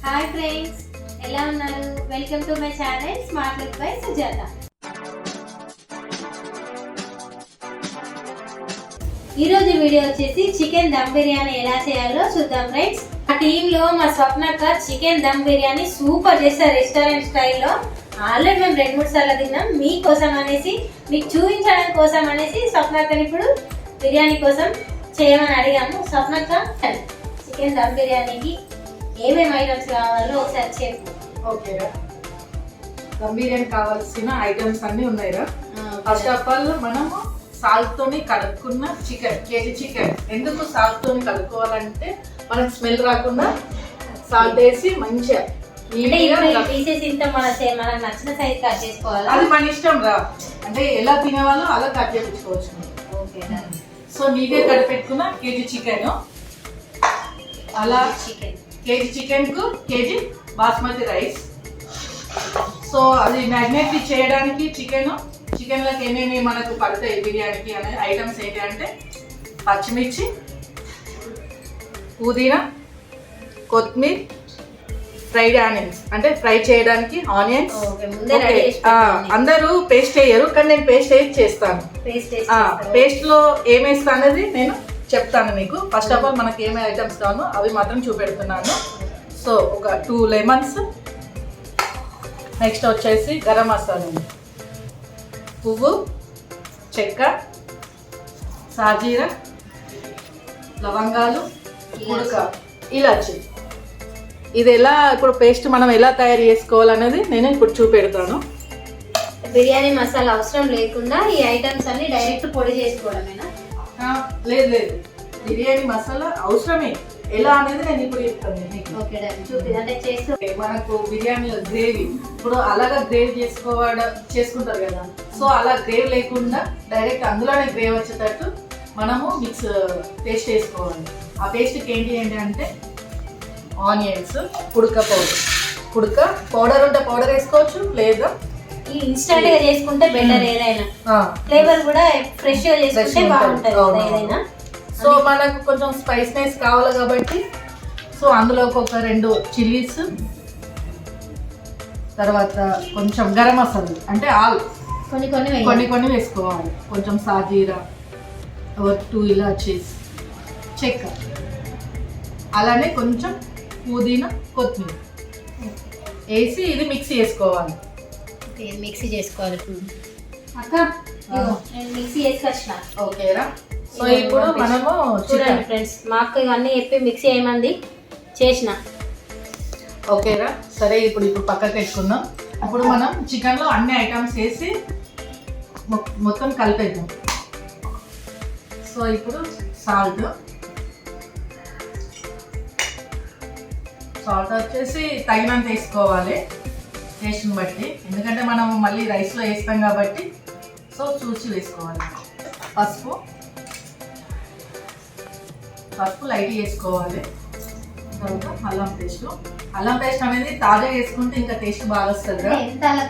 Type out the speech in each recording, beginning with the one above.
Hi friends, ఎలా ఉన్నారు? Welcome to my channel smart look by Sujatha. ఈరోజు వీడియో వచ్చేసి చికెన్ దమ్ బిర్యానీ ఎలా చేయాలో చూద్దాం ఫ్రెండ్స్. మా టీంలో మా స్వప్నక్క చికెన్ దమ్ బిర్యానీ సూపర్ చేస్తారు రెస్టారెంట్ స్టైల్లో. ఆల్రెడీ మేము 2-3 సార్లు తిన్నాం. మీకోసం అనేసి, మీకు చూపించడం కోసం అనేసి స్వప్నక్కని ఇప్పుడు బిర్యానీ కోసం చేయమని అడిగాము. స్వప్నక్క, చికెన్ దమ్ బిర్యానీకి ఏమేమి ఐటమ్స్ కావాలో ఒకసారి చెప్పు. ఓకేరా, దమ్ బిర్యానీ కావాల్సిన ఐటమ్స్ అన్ని ఉన్నాయిరా. ఫస్ట్ ఆఫ్ ఆల్ మనము సాల్ట్ తోని కలుపుకున్న చికెన్, కేజీ చికెన్. ఎందుకు సాల్ట్ తోని కలుపుకోవాలంటే మనకు స్మెల్ రాకుండా సాల్ట్ వేసి మంచిగా పీసెస్ ఇంత మనకు నచ్చిన సైజ్ కట్ చేసుకోవాలి. అది మన ఇష్టం రా, అంటే ఎలా తినేవాళ్ళో అలా కట్ చేయించుకోవచ్చు. ఓకేనా? సో నీట్గా కట్ పెట్టుకున్న కేజీ చికెన్, అలా కేజీ చికెన్ కు కేజీ బాస్మతి రైస్. సో అది మ్యాగ్నేట్ చేయడానికి చికెన్ లోకి ఏమేమి మనకు పడతాయి బిర్యానీకి అనే ఐటమ్స్ ఏంటి అంటే పచ్చిమిర్చి, పుదీనా, కొత్తిమీర, ఫ్రైడ్ ఆనియన్స్ అంటే ఫ్రై చేయడానికి ఆనియన్స్. అందరూ పేస్ట్ వేయరు, కానీ నేను పేస్ట్ వేసి చేస్తాను. పేస్ట్ లో ఏమేస్తా అనేది నేను చెప్తాను మీకు. ఫస్ట్ ఆఫ్ ఆల్ మనకి ఏమేమి ఐటమ్స్ కావాలో అవి మాత్రం చూపెడుతున్నాను. సో ఒక 2 లెమన్స్, నెక్స్ట్ వచ్చేసి గరం మసాలా, పువ్వు, చెక్క, సాజీరా, లవంగాలు, ఉడక, ఇలాచి. ఇది ఎలా ఇప్పుడు పేస్ట్ మనం ఎలా తయారు చేసుకోవాలనేది నేను ఇప్పుడు చూపెడతాను. బిర్యానీ మసాలా అవసరం లేకుండా ఈ ఐటమ్స్ అన్ని డైరెక్ట్ పొడి చేసుకోవడమేనా? లేదు, బిర్యానీ మసాలా అవసరమే. ఎలా అనేది నేను ఇప్పుడు చెప్తాను. మనకు బిర్యానీలో గ్రేవీ ఇప్పుడు అలాగా గ్రేవీ చేసుకుంటారు కదా. సో అలా గ్రేవీ లేకుండా డైరెక్ట్ అందులోనే గ్రేవీ వచ్చేటట్టు మనము మిక్స్ పేస్ట్ వేసుకోవాలి. ఆ పేస్ట్కి ఏంటి అంటే ఆనియన్స్, పుడక పౌడర్ ఉంటే పౌడర్ వేసుకోవచ్చు, లేదా ఇన్స్టెంట్ గా చేసుకుంటే బెటర్. ఏదైనా ఫ్లేవర్ కూడా ఫ్రెష్ గా చేసుకుంటే బాగుంటది ఏదైనా. సో మనకు కొంచెం స్పైస్నెస్ కావాలి కాబట్టి సో అందులోకి ఒక 2 చిల్లీస్, తర్వాత కొంచెం గరం మసాలా అంటే కొన్ని వేసుకోవాలి. కొంచెం సాజీరా, 2 ఇలాచీస్, చెక్క, అలానే కొంచెం పుదీనా, కొత్తిమీర వేసి ఇది మిక్సీ చేసుకోవాలి. అక్క మిక్సీ చేసుకొచ్చిన. ఓకేరా. సో ఇప్పుడు మనము చూడండి ఫ్రెండ్స్, మా అక్క ఇవన్నీ చెప్పి మిక్సీ ఏమంది చేసిన. ఓకేరా, సరే ఇప్పుడు పక్కకు పెట్టుకుందాం. ఇప్పుడు మనం చికెన్లో అన్ని ఐటమ్స్ వేసి మొత్తం కలిపేద్దాం. సో ఇప్పుడు సాల్ట్ వచ్చేసి తగినంత వేసుకోవాలి టేస్ట్ని బట్టి, ఎందుకంటే మనం మళ్ళీ రైస్లో వేస్తాం కాబట్టి సో చూసి వేసుకోవాలి. పసుపు లైట్ వేసుకోవాలి. తర్వాత అల్లం పేస్ట్ అనేది తాజా వేసుకుంటే ఇంకా టేస్ట్ బాగా వస్తుంది.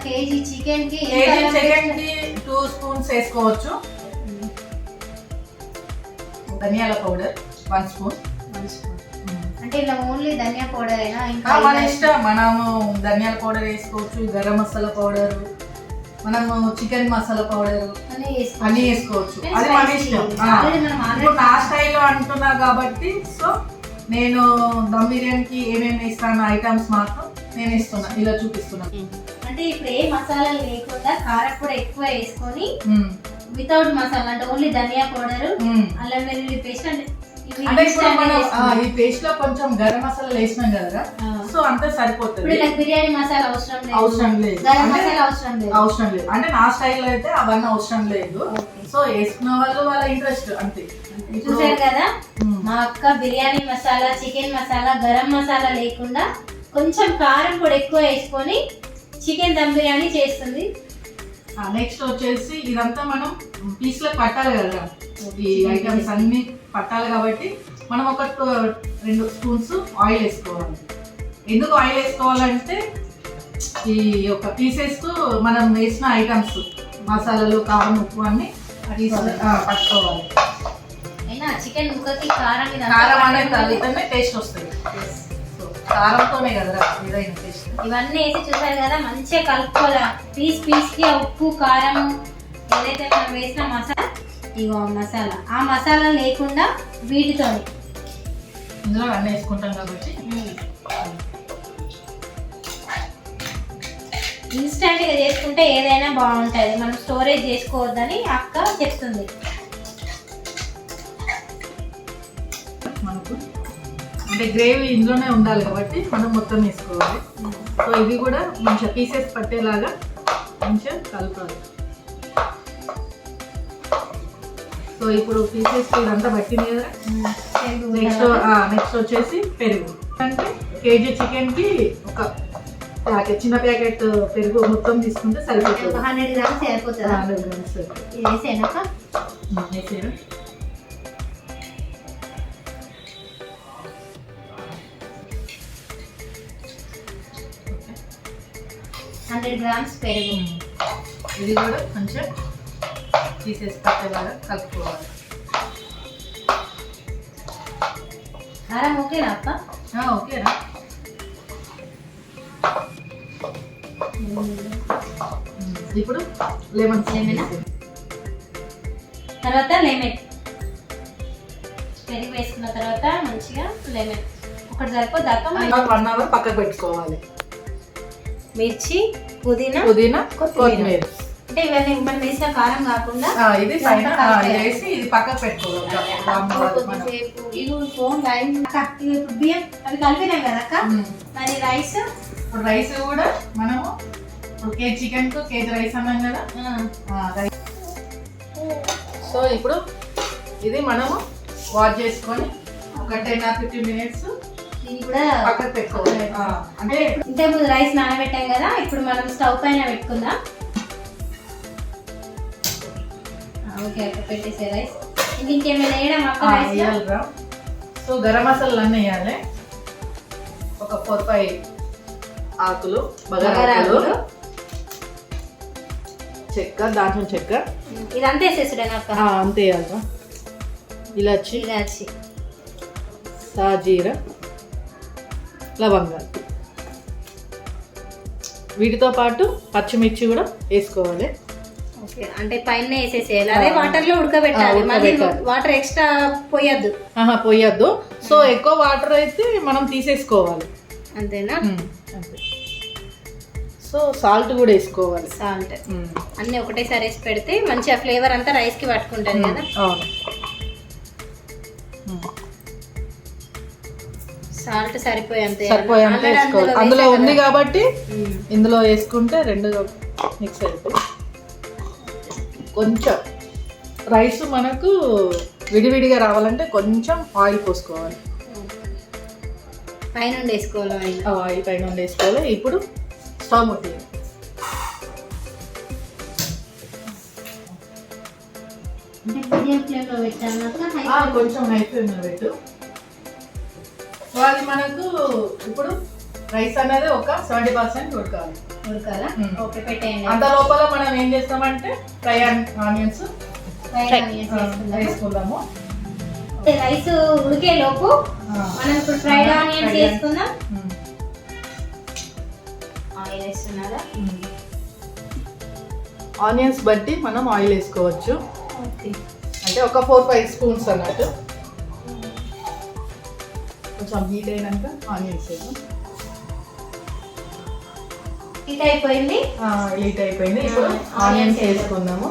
కేజీ చికెన్ కి 2 స్పూన్స్ వేసుకోవచ్చు. ధనియాల పౌడర్ 1 స్పూన్. అంటే ఇలా ఓన్లీ ధనియా పౌడర్ అయినా ఇంకా మన ఇష్టం. మనము ధనియాల పౌడర్ వేసుకోవచ్చు, గరం మసాలా పౌడర్, మనము చికెన్ మసాలా పౌడర్ అన్ని వేసుకోవచ్చు. అది మన ఇష్టం. నా స్టైల్లో అంటున్నా కాబట్టి సో నేను దమ్ బిర్యానీకి ఏమేమి వేస్తాను ఐటమ్స్ మాత్రం నేను ఇస్తున్నా, ఇలా చూపిస్తున్నాను. అంటే ఇప్పుడు ఏ మసాలా లేకుండా కారం కూడా ఎక్కువ వేసుకొని వితౌట్ మసాలా అంటే ఓన్లీ ధనియా పౌడర్, అల్లం వెల్లుల్లి పేస్ట్ అంటే ఇప్పుడు మనం ఈ పేస్ట్ లో కొంచెం గరం మసాలా వేసినాం కదా, సో అంతా సరిపోతుంది. బిర్యానీ మసాలా అవసరం లేదు, అవసరం లేదు. అంటే నా స్టైల్లో అయితే అవన్నీ అవసరం లేదు. సో వేసుకున్న వాళ్ళు వాళ్ళ ఇంట్రెస్ట్ అంతే. చూసారు కదా, మా అక్క బిర్యానీ మసాలా, చికెన్ మసాలా, గరం మసాలా లేకుండా కొంచెం కారం కూడా ఎక్కువ వేసుకొని చికెన్ దమ్ బిర్యానీ చేస్తుంది. నెక్స్ట్ వచ్చేసి ఇదంతా మనం పీస్లకు పట్టాలి కదా, ఈ ఐటమ్స్ అన్ని పట్టాలి కాబట్టి మనం ఒక 2 స్పూన్స్ ఆయిల్ వేసుకోవాలి. ఎందుకు ఆయిల్ వేసుకోవాలంటే ఈ యొక్క పీసెస్ మనం వేసిన ఐటమ్స్ మసాలాలు, కారం, ఉప్పు అన్ని పట్టుకోవాలి. చికెన్ ముక్కకి కారం అనేది తగ్గితేనే టేస్ట్ వస్తుంది. కారంతోనే కదరా ఏదైనా టేస్ట్. ఇవన్నీ వేసి చూసారు కదా, మంచిగా కలుపుకోవాలి. పీస్ కి ఉప్పు కారం ఏదైతే మనం వేసిన మసాలా, ఇగో మసాలా, ఆ మసాలా లేకుండా వీటితో ఇందులో అన్నీ వేసుకుంటాం కాబట్టి ఇన్స్టెంట్ గా చేసుకుంటే ఏదైనా బాగుంటుంది, మనం స్టోరేజ్ చేసుకోవద్దని అక్క చెప్తుంది. మనకు అంటే గ్రేవీ ఇందులోనే ఉండాలి కాబట్టి మనం మొత్తం వేసుకోవాలి. సో ఇది కూడా మంచిగా పీసెస్ పట్టేలాగా మంచిగా కలపాలి. సో ఇప్పుడు పీసెస్ ఇదంతా పట్టింది కదా. నెక్స్ట్ వచ్చేసి పెరుగు. అంటే కేజీ చికెన్కి ఒక ప్యాకెట్, చిన్న ప్యాకెట్ పెరుగు మొత్తం తీసుకుంటే సరిపోతుంది. 100 గ్రామ్స్ సరిపోతుంది. 100 గ్రామ్స్ వేసేనాక వేసారు. 100 గ్రామ్స్ పెరుగు. ఇది కూడా కొంచెం పీసెస్ పట్టేలాగా కలుపుకోవాలి. కారం ఓకేనా అక్క? ఓకేనా. ఇప్పుడు లెమన్ తర్వాత లెమన్ పెరుగు వేసుకున్న తర్వాత మంచిగా లెమన్ ఒకటి సరిపోద్ది అక్క. 1 అవర్ పక్కకు పెట్టుకోవాలి. మిర్చి, పుదీనా, కొత్తిమీర. అంటే ఇవన్నీ మనం వేసిన కారం కాకుండా ఇది పైన వేసి ఇది పక్కకు పెట్టుకోవాలి. ఇప్పుడు బియ్యం అవి కలిపినాం కదా అక్క. మరి రైస్, ఇప్పుడు రైస్ కూడా మనము ఇప్పుడు కేజీ చికెన్ కు కేజీ రైస్ అన్నాం కదా. సో ఇప్పుడు ఇది మనము వాష్ చేసుకొని ఒక 10-15 మినిట్స్ కూడా పక్కకు పెట్టుకోవాలి. అంటే ఇంతకు ముందు రైస్ నానబెట్టాం కదా, ఇప్పుడు మనం స్టవ్ పైన పెట్టుకుందాం. ఓకే అక్క, పెట్టేసే రైస్. ఇంకేమైనా వేయడం అక్క? వేయాలిరా. సో గరం మసాలాలు అన్నీ వేయాలి. ఒక 4-5 ఆకులు, బగారాకులు, చెక్క, దాంట్లో చెక్క, ఇదంతా వేసేసాడు అక్క. అంతే వేయాలిరా. ఇలాచి, సాజీర, లవంగాలు, వీటితో పాటు పచ్చిమిర్చి కూడా వేసుకోవాలి. అంటే పైన వేసేసేయాలి. అదే వాటర్ లో ఉడకబెట్టాలి. వాటర్ ఎక్స్ట్రా పోయొద్దు. సో ఎక్కువ వాటర్ అయితే మనం తీసేసుకోవాలి. అంతేనా? అంతే. సో సాల్ట్ కూడా వేసుకోవాలి. సాల్ట్ అన్ని ఒకటేసారి వేసి పెడితే మంచిగా ఫ్లేవర్ అంతా రైస్ కి పట్టుకుంటుంది కదా. అవును. సాల్ట్ సరిపోయేంత వేసుకోవాలి. అందులో ఉంది కాబట్టి ఇందులో వేసుకుంటే రెండు మిక్స్ అయిపోయి కొంచెం రైస్ మనకు విడివిడిగా రావాలంటే కొంచెం ఆయిల్ పోసుకోవాలి. పైన వేసుకోవాలి. ఆయిల్ పైన వేసుకోవాలి. ఇప్పుడు స్టవ్ ముట్టింది. కొంచెం హై ఫ్లేమ్లో పెట్టు. సో అది మనకు ఇప్పుడు రైస్ అనేది ఒక 70% ఉడకాలి. ఓకే, పెట్టేయండి. అంత లోపల మనం ఏం చేస్తామంటే ఫ్రై ఆనియన్స్ వేసుకుందాము. రైస్ ఉడికే లోపు మనం ఇప్పుడు ఫ్రైడ్ ఆనియన్స్ వేసుకుందాం. ఆయిల్ వేస్తున్నారా? ఆనియన్స్ బట్టి మనం ఆయిల్ వేసుకోవచ్చు. అంటే ఒక 4-5 స్పూన్స్ అన్నట్టు. కొంచెం హీట్ అయినాక ఆనియన్స్ వేద్దాం. హీట్ అయిపోయింది. ఇప్పుడు ఆనియన్స్ వేసుకుందాము.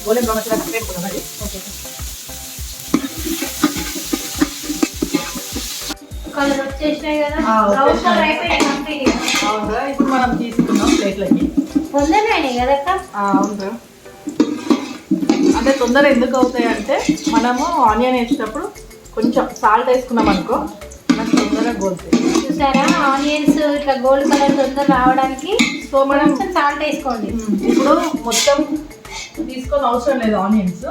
గోల్డెన్ బ్రౌన్ వచ్చేదాకా వేసుకుందాం. అది ఓకే. కలర్ వచ్చేసినాయి కదా. అవునా? ఇప్పుడు మనం తీసుకుందాం ప్లేట్లకి. తొందరగా అయినాయి కదక్క? అవునా? అంటే తొందర ఎందుకు అవుతాయి అంటే మనము ఆనియన్ వేసేటప్పుడు కొంచెం సాల్ట్ వేసుకున్నాం అనుకో, మనకు తొందరగా గోల్తాయి. చూసారా, ఆనియన్స్ ఇట్లా గోల్డ్ కలర్ తొందర రావడానికి సో మనం సాల్ట్ వేసుకోండి. ఇప్పుడు మొత్తం తీసుకొని అవసరం లేదు. ఆనియన్స్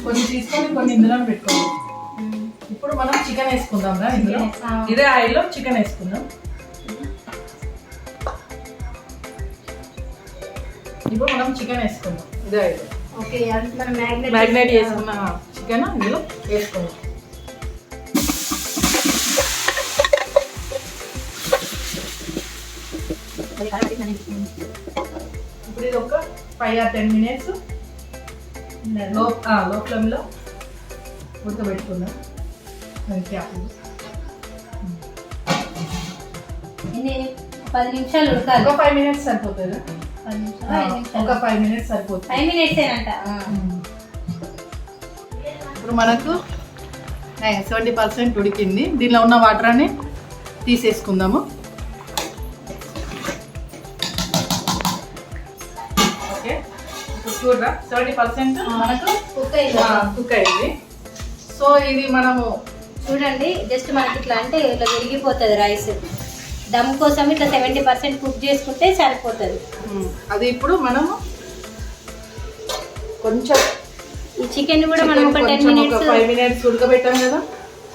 కొన్ని తీసుకొని కొన్ని ఇందులో పెట్టుకోవాలి. ఇప్పుడు మనం చికెన్ వేసుకుందాం రా. ఇందులో ఇదే ఆయిల్లో చికెన్ వేసుకుందాం. ఇప్పుడు మనం చికెన్ వేసుకుందాం. ఇదే ఆయిల్. ఓకే, మనం మ్యాగ్నేట్ చేసుకున్న చికెన్ ఇందులో వేసుకుందాం. ఇప్పుడు ఇది ఒక 5 or 10 minutes లో ఫ్లేమ్లో ఉడకబెట్టుకుందాం. మంచిగా 10 నిమిషాలు ఉడకాలి. ఒక 5 minutes సరిపోతుంది. 10 నిమిషాలు ఒక 5 minutes సరిపోతుంది. 5 minutes ఏనంట. ఇప్పుడు మనకు 70% ఉడికింది. దీనిలో ఉన్న వాటర్ అన్ని తీసేసుకుందాము. ఓకే, ఇప్పుడు చూడరా 70% మనకు కుక్ అయింది. సో ఇది మనము చూడండి, జస్ట్ మనకి ఇట్లా అంటే ఇట్లా విరిగిపోతుంది రైస్. దమ్ కోసం ఇట్లా 70% కుక్ చేసుకుంటే సరిపోతుంది. అది ఇప్పుడు మనము కొంచెం ఈ చికెన్ కూడా మనం ఒక 10 minutes 5 minutes ఉడకబెట్టాం కదా.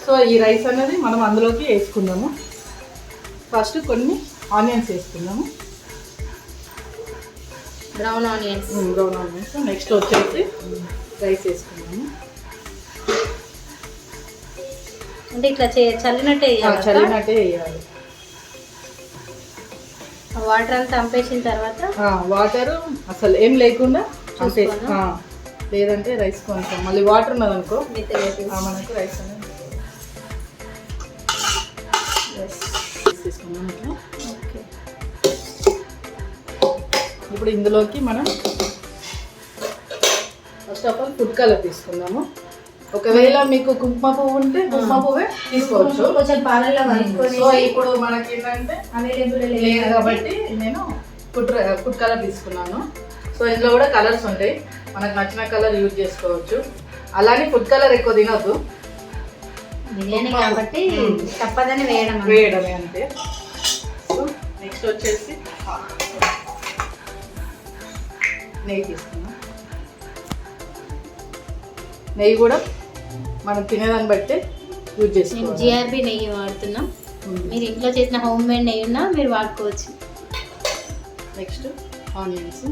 సో ఈ రైస్ అనేది మనం అందులోకి వేసుకుందాము. ఫస్ట్ కొన్ని ఆనియన్స్ వేసుకుందాము, బ్రౌన్ ఆనియన్స్. నెక్స్ట్ వచ్చేసి రైస్ వేసుకుందాము. అంటే ఇట్లా చల్లినట్టే చల్లినట్టే వేయాలి. వాటర్ అంతా పంపేసిన తర్వాత వాటర్ అసలు ఏం లేకుండా లేదంటే రైస్ కొంచెం మళ్ళీ వాటర్ ఉన్నది అనుకో మనకు రైస్ అనేది తీసుకుందాం. ఇట్లా ఇప్పుడు ఇందులోకి మనం first of all food colour తీసుకుందాము. ఒకవేళ మీకు కుంకుమ పువ్వు ఉంటే కుంకుమ పువ్వే తీసుకోవచ్చు. కొంచెం పాలల్లో కలుపుకొని. సో ఇప్పుడు మనకి ఏంటంటే అవైలబుల్ లేదు కాబట్టి నేను ఫుడ్ కలర్ తీసుకున్నాను. సో ఇందులో కూడా కలర్స్ ఉంటాయి, మనకు నచ్చిన కలర్ యూజ్ చేసుకోవచ్చు. అలానే ఫుడ్ కలర్ ఎక్కువ తినొద్దు, బిర్యానీ కాబట్టి తప్పదని వేయడమే అంతే. సో నెక్స్ట్ వచ్చేసి నెయ్యి తీసుకున్నాం. నెయ్యి కూడా మనం తినేదాన్ని బట్టి యూజ్ చేసుకోవాలి. జిఆర్బి నెయ్యి వాడుతున్నాం. మీరు ఇంట్లో చేసిన హోమ్ మేడ్ నెయ్యి ఉన్నా మీరు వాడుకోవచ్చు. Next onions.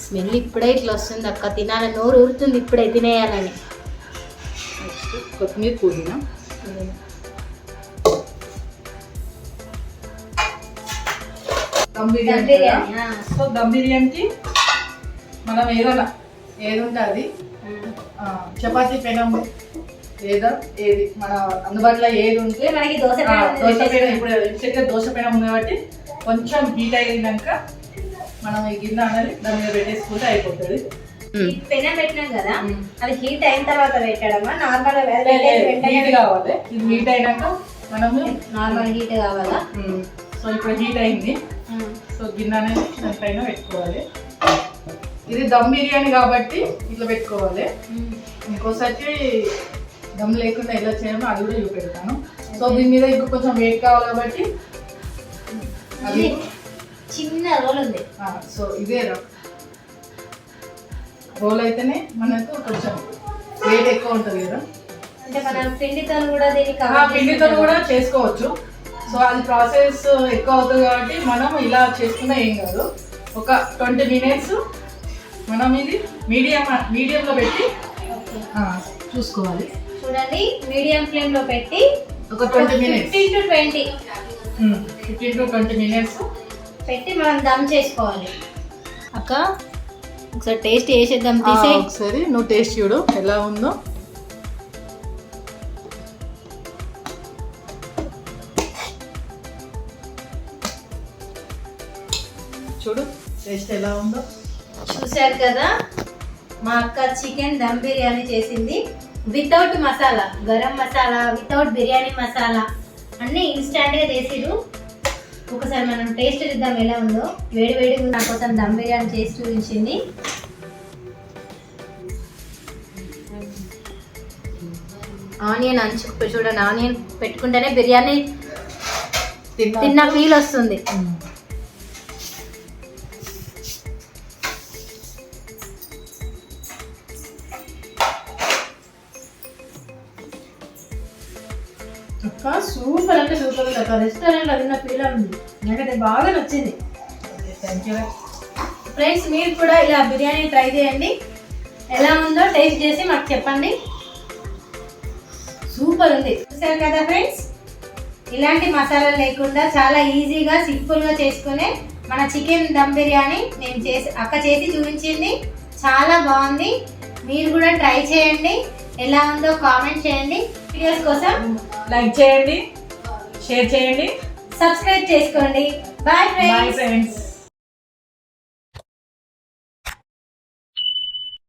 స్మెల్ ఇప్పుడే ఇట్లా వస్తుంది అక్క, తినాలని నోరు ఊరుతుంది ఇప్పుడే తినేయాలని. నెక్స్ట్ కొత్తిమీర, పుదీనా. దమ్ బిర్యానీ. సో దమ్ బిర్యానీకి మనం ఏది ఉంటే అది చపాతీ పెనం లేదా ఏది మన అందుబాటులో ఏది ఉంటే మనకి దోశ పెనం. ఇప్పుడు ఇన్స్టెంట్గా దోశ పెనం ఉంది కాబట్టి కొంచెం హీట్ అయినాక మనం ఈ గిన్నె అనేది దాని మీద పెట్టేసుకుంటే అయిపోతుంది. పెనం పెట్టినాం కదా, అది హీట్ అయిన తర్వాత పెట్టడమా నార్మల్ హీట్ కావాలి. ఇది హీట్ అయినాక మనము నార్మల్ హీట్ కావాలా? సో ఇప్పుడు హీట్ అయింది. సో గిన్నె అనేది దానిపైన పెట్టుకోవాలి. ఇది దమ్ బిర్యానీ కాబట్టి ఇట్లా పెట్టుకోవాలి. ఇంకోసారి దమ్ లేకుండా ఎలా చేయాలో అది కూడా చూపెడతాను. సో దీని మీద ఇంకా కొంచెం వెయిట్ కావాలి కాబట్టి అది చిన్న రోల్ ఉంది. సో ఇదే రోల్ అయితేనే మనకు కొంచెం వెయిట్ ఎక్కువ ఉంటుంది కదా. అంటే మనం పిండితో కూడా పిండితో కూడా చేసుకోవచ్చు. సో అది ప్రాసెస్ ఎక్కువ అవుతుంది కాబట్టి మనం ఇలా చేసుకున్నా ఏం కాదు. ఒక 20 minutes మనం ఇది మీడియంలో పెట్టి చూసుకోవాలి. చూడండి, మీడియం ఫ్లేమ్ లో పెట్టి ఒక 20 minutes 15 to 20 minutes పెట్టి మనం దమ్ చేసుకోవాలి. అక్క ఒకసారి టేస్ట్ చేసేద్దాం. తీసే ఒకసారి నువ్వు టేస్ట్ చూడు ఎలా ఉందో. చూడు టేస్ట్ ఎలా ఉందో. చూశారు కదా, మా అక్క చికెన్ దమ్ బిర్యానీ చేసింది. వితౌట్ మసాలా, గరం మసాలా, వితౌట్ బిర్యానీ మసాలా అన్నీ ఇన్స్టాంట్గా చేసిరు. ఒకసారి మనం టేస్ట్ చూద్దాం ఎలా ఉందో. వేడి వేడిగా నా కోసం దమ్ బిర్యానీ చేసి చూపించింది. ఆనియన్ అంచుకు చూడండి, ఆనియన్ పెట్టుకుంటేనే బిర్యానీ తిన్న ఫీల్ వస్తుంది. అక్క సూపర్ అంటే సూపర్ ఉంది అక్క. రెస్టారెంట్లో తిన్న ఫీల్ ఉంది, నాకైతే బాగా నచ్చింది. థ్యాంక్ యూ ఫ్రెండ్స్, మీరు కూడా ఇలా బిర్యానీ ట్రై చేయండి. ఎలా ఉందో టేస్ట్ చేసి మాకు చెప్పండి. సూపర్ ఉంది. చూసారు కదా ఫ్రెండ్స్, ఇలాంటి మసాలాలు లేకుండా చాలా ఈజీగా సింపుల్గా చేసుకునే మన చికెన్ దమ్ బిర్యానీ నేను అక్క చేసి చూపించింది. చాలా బాగుంది. మీరు కూడా ట్రై చేయండి. ఎలా ఉందో కామెంట్ చేయండి. వీడియోస్ కోసం లైక్ చేయండి, షేర్ చేయండి, సబ్స్క్రైబ్ చేసుకోండి. Bye bye friends. ఫ్రెండ్స్.